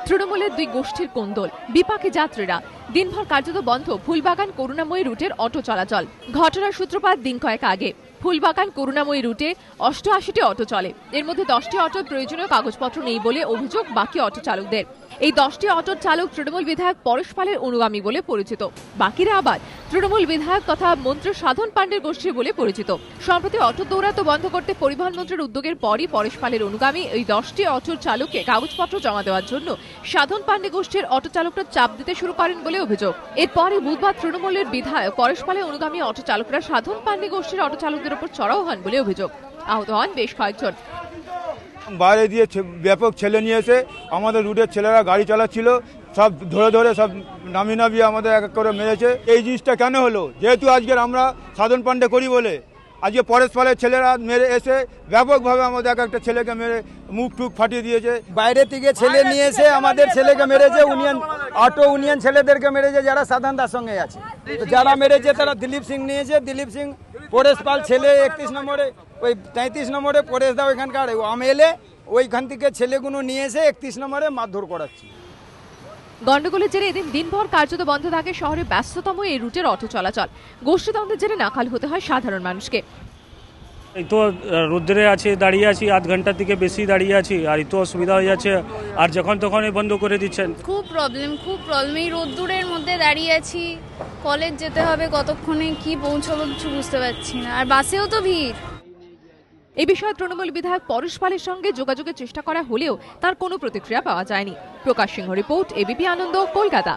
তৃণমূলের দুই গোষ্ঠীর কোন্দল, বিপাকে যাত্রীরা। দিনভর কার্যত বন্ধ ফুলবাগান করুণাময়ী রুটের অটো চলাচল। ঘটনার সূত্রপাত দিন কয়েক আগে। ফুলবাগান করুণাময়ী রুটে 88টি অটো চলে। এর মধ্যে 10টি অটোর প্রয়োজনীয় কাগজপত্র নেই বলে অভিযোগ বাকি অটো চালকদের। এই 10টি অটোর চালক তৃণমূল বিধায়ক পরেশ পালের অনুগামী বলে পরিচিত। বাকিরা আবার তৃণমূল বিধায়ক তথা মন্ত্রী সাধন পাণ্ডের গোষ্ঠী বলে পরিচিত। সম্প্রতি অটো দৌরাত্ম্য বন্ধ করতে পরিবহন মন্ত্রীর উদ্যোগের পরই পরেশ পালের অনুগামী এই 10টি অটোর চালককে কাগজপত্র জমা দেওয়ার জন্য সাধন পাণ্ডে গোষ্ঠীর অটো চালকরা চাপ দিতে শুরু করেন বলে অভিযোগ। এরপরই বুধবার তৃণমূলের বিধায়ক পরেশ পালের অনুগামী অটো চালকরা সাধন পাণ্ডে গোষ্ঠীর অটো চালকদের উপর চড়াও হন বলে অভিযোগ। আহত হন বেশ কয়েকজন। বাইরে দিয়ে ব্যাপক ছেলে নিয়ে এসে আমাদের রুটের ছেলেরা গাড়ি চালাচ্ছিল, সব ধরে ধরে সব নামিয়ে আমাদের এক এক করে মেরেছে। এই জিনিসটা কেন হলো? যেহেতু আজকের আমরা সাধন পাণ্ডে করি বলে আজকে পরেশ পালের ছেলেরা মেরে এসে ব্যাপকভাবে আমাদের এক একটা ছেলেকে মেরে মুখ টুক ফাটিয়ে দিয়েছে। বাইরে থেকে ছেলে নিয়ে এসে আমাদের ছেলেকে মেরেছে, অটো ইউনিয়ন ছেলেদেরকে মেরেছে যারা সাধন দার সঙ্গে আছে। যারা মেরেছে তারা দিলীপ সিং নিয়েছে, দিলীপ সিং পরেশ পাল ছেলে 31 নম্বরে, ওই 33 নম্বরে পরেশ দা ওইখানকার এমএলএ, ওইখান থেকে ছেলেগুলো নিয়ে এসে 31 নম্বরে মারধর করাচ্ছে। গন্ডগোলের জেরে এদিন দিনভর কার্যত বন্ধ থাকে শহরে ব্যস্ততম এই রুটের অটো চলাচল। গোষ্ঠীদ্বন্দ্বের জেরে নাকাল হতে হয় সাধারণ মানুষকে। এই তো রোদ্রে আছে, দাঁড়িয়ে আছি, আধ ঘন্টার থেকে বেশি দাঁড়িয়ে আছি, আর এত অসুবিধা হয়ে যাচ্ছে, আর যখন তখনই বন্ধ করে দিচ্ছেন। খুব প্রবলেম এই রোদ্দুরের মধ্যে দাঁড়িয়ে আছি। কলেজ যেতে হবে, কতক্ষণে কি পৌঁছাবো কিছু বুঝতে পারছি না, আর বাসেও তো ভিড়। এই বিষয়ে তৃণমূল বিধায়ক পরেশ পালের সঙ্গে যোগাযোগের চেষ্টা করা হলেও তার কোনো প্রতিক্রিয়া পাওয়া যায়নি। প্রকাশ সিংহ রিপোর্ট, এবিপি আনন্দ, কলকাতা।